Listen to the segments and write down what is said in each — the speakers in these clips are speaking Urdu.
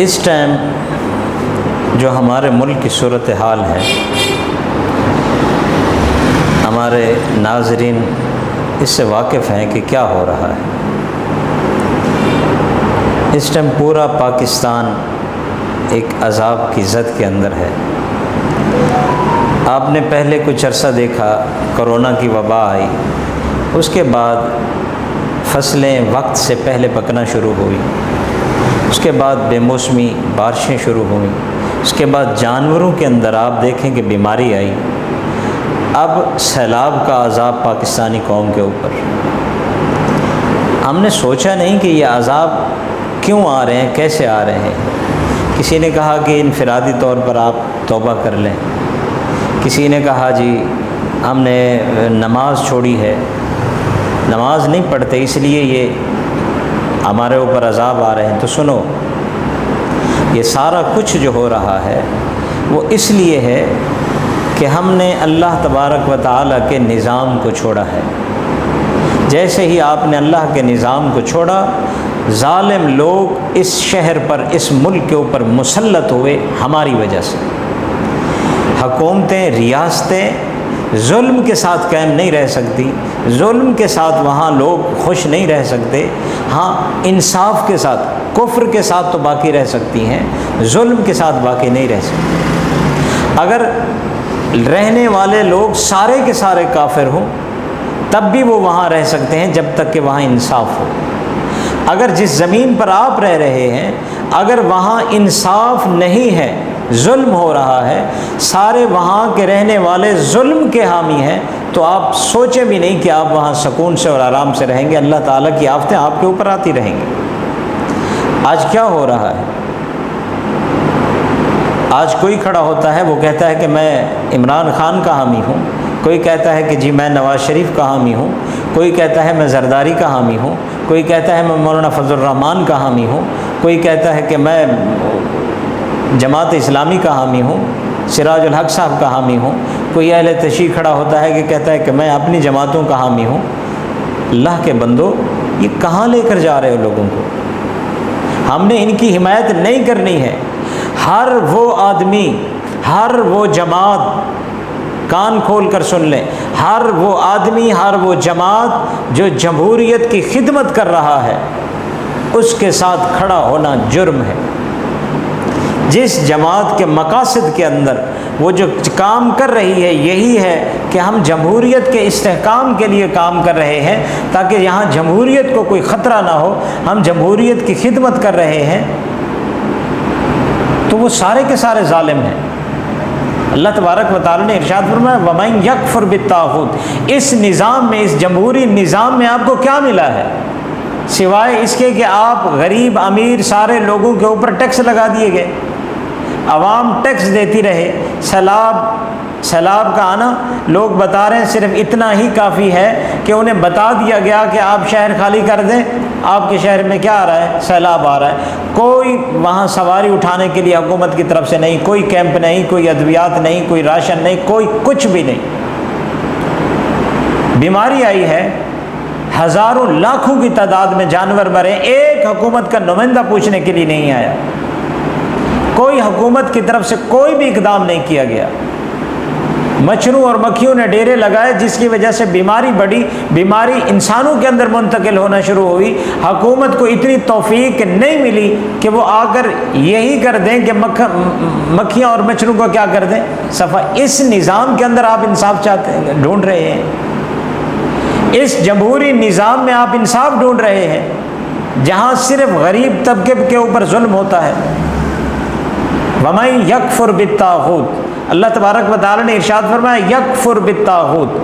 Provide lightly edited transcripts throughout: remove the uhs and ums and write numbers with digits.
اس ٹائم جو ہمارے ملک کی صورتحال ہے، ہمارے ناظرین اس سے واقف ہیں کہ کیا ہو رہا ہے۔ اس ٹائم پورا پاکستان ایک عذاب کی زد کے اندر ہے۔ آپ نے پہلے کچھ عرصہ دیکھا، کرونا کی وبا آئی، اس کے بعد فصلیں وقت سے پہلے پکنا شروع ہوئی، اس کے بعد بے موسمی بارشیں شروع ہوئیں، اس کے بعد جانوروں کے اندر آپ دیکھیں کہ بیماری آئی، اب سیلاب کا عذاب پاکستانی قوم کے اوپر۔ ہم نے سوچا نہیں کہ یہ عذاب کیوں آ رہے ہیں، کیسے آ رہے ہیں۔ کسی نے کہا کہ انفرادی طور پر آپ توبہ کر لیں، کسی نے کہا جی ہم نے نماز چھوڑی ہے، نماز نہیں پڑھتے اس لیے یہ ہمارے اوپر عذاب آ رہے ہیں۔ تو سنو، یہ سارا کچھ جو ہو رہا ہے وہ اس لیے ہے کہ ہم نے اللہ تبارک و تعالیٰ کے نظام کو چھوڑا ہے۔ جیسے ہی آپ نے اللہ کے نظام کو چھوڑا، ظالم لوگ اس شہر پر، اس ملک کے اوپر مسلط ہوئے ہماری وجہ سے۔ حکومتیں، ریاستیں ظلم کے ساتھ قائم نہیں رہ سکتی، ظلم کے ساتھ وہاں لوگ خوش نہیں رہ سکتے، ہاں انصاف کے ساتھ، کفر کے ساتھ تو باقی رہ سکتی ہیں، ظلم کے ساتھ باقی نہیں رہ سکتی۔ اگر رہنے والے لوگ سارے کے سارے کافر ہوں تب بھی وہ وہاں رہ سکتے ہیں جب تک کہ وہاں انصاف ہو۔ اگر جس زمین پر آپ رہ رہے ہیں اگر وہاں انصاف نہیں ہے، ظلم ہو رہا ہے، سارے وہاں کے رہنے والے ظلم کے حامی ہیں، تو آپ سوچیں بھی نہیں کہ آپ وہاں سکون سے اور آرام سے رہیں گے۔ اللہ تعالیٰ کی آفتیں آپ کے اوپر آتی رہیں گی۔ آج کیا ہو رہا ہے؟ آج کوئی کھڑا ہوتا ہے، وہ کہتا ہے کہ میں عمران خان کا حامی ہوں، کوئی کہتا ہے کہ جی میں نواز شریف کا حامی ہوں، کوئی کہتا ہے میں زرداری کا حامی ہوں، کوئی کہتا ہے میں مولانا فضل الرحمان کا حامی ہوں، کوئی کہتا ہے کہ میں جماعت اسلامی کا حامی ہوں، سراج الحق صاحب کا حامی ہوں، کوئی اہل تشیع کھڑا ہوتا ہے کہ کہتا ہے کہ میں اپنی جماعتوں کا حامی ہوں۔ اللہ کے بندو، یہ کہاں لے کر جا رہے ہو لوگوں کو؟ ہم نے ان کی حمایت نہیں کرنی ہے۔ ہر وہ آدمی، ہر وہ جماعت، کان کھول کر سن لیں، ہر وہ آدمی، ہر وہ جماعت جو جمہوریت کی خدمت کر رہا ہے اس کے ساتھ کھڑا ہونا جرم ہے۔ جس جماعت کے مقاصد کے اندر وہ جو کام کر رہی ہے یہی ہے کہ ہم جمہوریت کے استحکام کے لیے کام کر رہے ہیں تاکہ یہاں جمہوریت کو کوئی خطرہ نہ ہو، ہم جمہوریت کی خدمت کر رہے ہیں، تو وہ سارے کے سارے ظالم ہیں۔ اللہ تبارک و تعالیٰ نے ارشاد فرمایا وَمَن يَكْفُرْ بِالطَّاغُوتِ۔ اس نظام میں، اس جمہوری نظام میں آپ کو کیا ملا ہے سوائے اس کے کہ آپ غریب امیر سارے لوگوں کے اوپر ٹیکس لگا دیے گئے، عوام ٹیکس دیتی رہے، سیلاب کا آنا لوگ بتا رہے ہیں صرف اتنا ہی کافی ہے کہ انہیں بتا دیا گیا کہ آپ شہر خالی کر دیں، آپ کے شہر میں کیا آ رہا ہے؟ سیلاب آ رہا ہے۔ کوئی وہاں سواری اٹھانے کے لیے حکومت کی طرف سے نہیں، کوئی کیمپ نہیں، کوئی ادویات نہیں، کوئی راشن نہیں، کوئی کچھ بھی نہیں۔ بیماری آئی ہے، ہزاروں لاکھوں کی تعداد میں جانور مرے، ایک حکومت کا نمائندہ پوچھنے کے لیے نہیں آیا، کوئی حکومت کی طرف سے کوئی بھی اقدام نہیں کیا گیا۔ مچھروں اور مکھیوں نے ڈیرے لگائے جس کی وجہ سے بیماری بڑھی، بیماری انسانوں کے اندر منتقل ہونا شروع ہوئی۔ حکومت کو اتنی توفیق نہیں ملی کہ وہ آ کر یہی کر دیں کہ مکھیاں اور مچھروں کو کیا کر دیں صفا۔ اس نظام کے اندر آپ انصاف ڈھونڈ رہے ہیں، اس جمہوری نظام میں آپ انصاف ڈھونڈ رہے ہیں جہاں صرف غریب طبقے کے اوپر ظلم ہوتا ہے۔ وَمَن يَكْفُرْ بِالطَّاغُوتِ، اللہ تبارک و تعالیٰ نے ارشاد فرمایا یکفر بالطاغوت،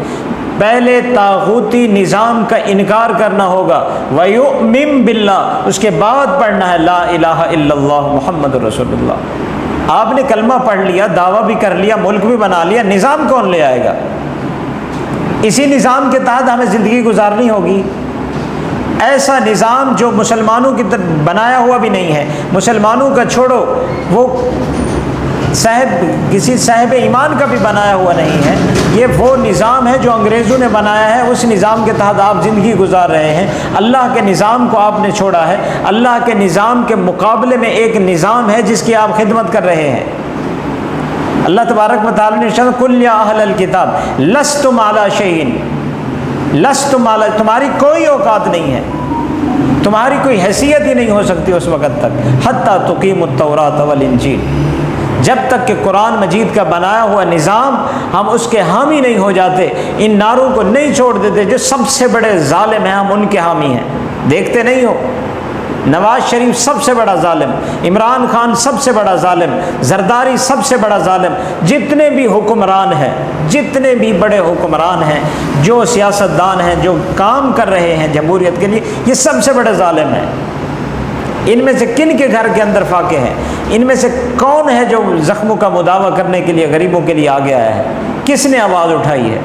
پہلے طاغوتی نظام کا انکار کرنا ہوگا، وَيُؤْمِن بِاللَّهِ، اس کے بعد پڑھنا ہے لا الہ الا اللہ محمد رسول اللہ۔ آپ نے کلمہ پڑھ لیا، دعویٰ بھی کر لیا، ملک بھی بنا لیا، نظام کون لے آئے گا؟ اسی نظام کے تحت ہمیں زندگی گزارنی ہوگی۔ ایسا نظام جو مسلمانوں کی طرف بنایا ہوا بھی نہیں ہے، مسلمانوں کا چھوڑو، وہ کسی صاحب ایمان کا بھی بنایا ہوا نہیں ہے، یہ وہ نظام ہے جو انگریزوں نے بنایا ہے، اس نظام کے تحت آپ زندگی گزار رہے ہیں، اللہ کے نظام کو آپ نے چھوڑا ہے، اللہ کے نظام کے مقابلے میں ایک نظام ہے جس کی آپ خدمت کر رہے ہیں۔ اللہ تبارک و تعالیٰ نے ارشاد قل یا اہل الکتاب لستم علی شیء، لستم علی، تمہاری کوئی اوقات نہیں ہے، تمہاری کوئی حیثیت ہی نہیں ہو سکتی اس وقت تک حتی تقیموا التوراۃ والانجیل، جب تک کہ قرآن مجید کا بنایا ہوا نظام ہم اس کے حامی نہیں ہو جاتے، ان ناروں کو نہیں چھوڑ دیتے جو سب سے بڑے ظالم ہیں، ہم ان کے حامی ہیں۔ دیکھتے نہیں ہو، نواز شریف سب سے بڑا ظالم، عمران خان سب سے بڑا ظالم، زرداری سب سے بڑا ظالم، جتنے بھی حکمران ہیں، جتنے بھی بڑے حکمران ہیں، جو سیاستدان ہیں، جو کام کر رہے ہیں جمہوریت کے لیے، یہ سب سے بڑے ظالم ہیں۔ ان میں سے کن کے گھر کے اندر فاقے ہیں؟ ان میں سے کون ہے جو زخموں کا مداوع کرنے کے لیے غریبوں کے لیے آگے آیا ہے؟ کس نے آواز اٹھائی ہے؟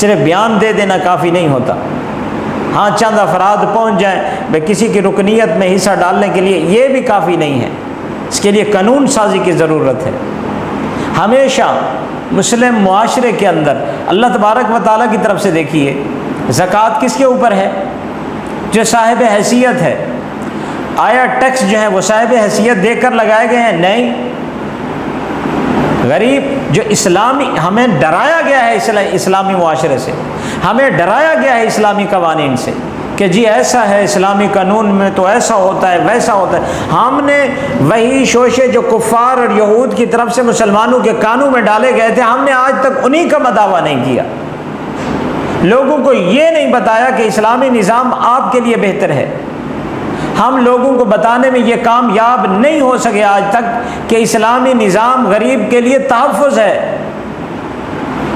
صرف بیان دے دینا کافی نہیں ہوتا، ہاں چند افراد پہنچ جائیں بھائی کسی کی رکنیت میں حصہ ڈالنے کے لیے، یہ بھی کافی نہیں ہے، اس کے لیے قانون سازی کی ضرورت ہے۔ ہمیشہ مسلم معاشرے کے اندر اللہ تبارک و تعالیٰ کی طرف سے دیکھیے زکوٰۃ کس کے اوپر ہے؟ جو صاحب حیثیت ہے۔ آیا ٹیکس جو ہے وہ صاحب حیثیت دے کر لگائے گئے ہیں؟ نہیں، غریب جو اسلامی، ہمیں ڈرایا گیا ہے اسلامی معاشرے سے، ہمیں ڈرایا گیا ہے اسلامی قوانین سے کہ جی ایسا ہے، اسلامی قانون میں تو ایسا ہوتا ہے ویسا ہوتا ہے۔ ہم نے وہی شوشے جو کفار اور یہود کی طرف سے مسلمانوں کے کانوں میں ڈالے گئے تھے، ہم نے آج تک انہی کا مداوع نہیں کیا۔ لوگوں کو یہ نہیں بتایا کہ اسلامی نظام آپ کے لیے بہتر ہے۔ ہم لوگوں کو بتانے میں یہ کامیاب نہیں ہو سکے آج تک کہ اسلامی نظام غریب کے لیے تحفظ ہے،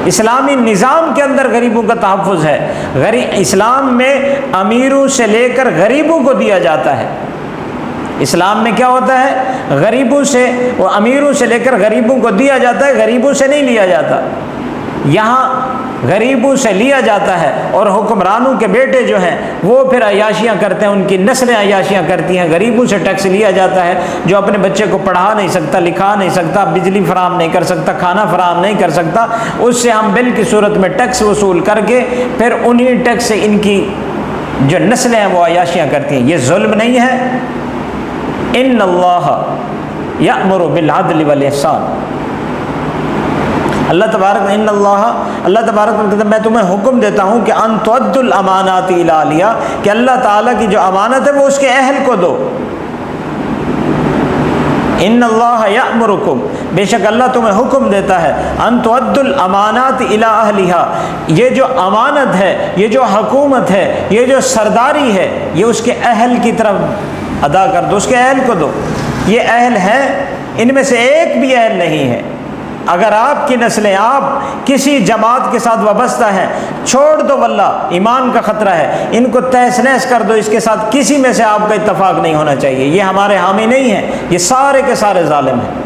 اسلامی نظام کے اندر غریبوں کا تحفظ ہے۔ اسلام میں امیروں سے لے کر غریبوں کو دیا جاتا ہے۔ اسلام میں کیا ہوتا ہے؟ غریبوں سے، وہ امیروں سے لے کر غریبوں کو دیا جاتا ہے، غریبوں سے نہیں لیا جاتا۔ یہاں غریبوں سے لیا جاتا ہے اور حکمرانوں کے بیٹے جو ہیں وہ پھر عیاشیاں کرتے ہیں، ان کی نسلیں عیاشیاں کرتی ہیں۔ غریبوں سے ٹیکس لیا جاتا ہے، جو اپنے بچے کو پڑھا نہیں سکتا، لکھا نہیں سکتا، بجلی فراہم نہیں کر سکتا، کھانا فراہم نہیں کر سکتا، اس سے ہم بل کی صورت میں ٹیکس وصول کر کے پھر انہی ٹیکس سے ان کی جو نسلیں ہیں وہ عیاشیاں کرتی ہیں۔ یہ ظلم نہیں ہے؟ ان اللہ یأمر بالعدل والاحسان، اللہ تبارک اللہ تبارک میں تمہیں حکم دیتا ہوں کہ ان تؤدوا الامانات الی اہلہا، کہ اللہ تعالیٰ کی جو امانت ہے وہ اس کے اہل کو دو۔ ان اللہ یأمرکم، بے شک اللہ تمہیں حکم دیتا ہے ان تؤدوا الامانات الی اہلہا، یہ جو امانت ہے، یہ جو حکومت ہے، یہ جو سرداری ہے، یہ اس کے اہل کی طرف ادا کر دو، اس کے اہل کو دو۔ یہ اہل ہیں، ان میں سے ایک بھی اہل نہیں ہے۔ اگر آپ کی نسلیں، آپ کسی جماعت کے ساتھ وابستہ ہیں، چھوڑ دو واللہ، ایمان کا خطرہ ہے، ان کو تہس نہس کر دو، اس کے ساتھ کسی میں سے آپ کا اتفاق نہیں ہونا چاہیے، یہ ہمارے حامی نہیں ہیں، یہ سارے کے سارے ظالم ہیں۔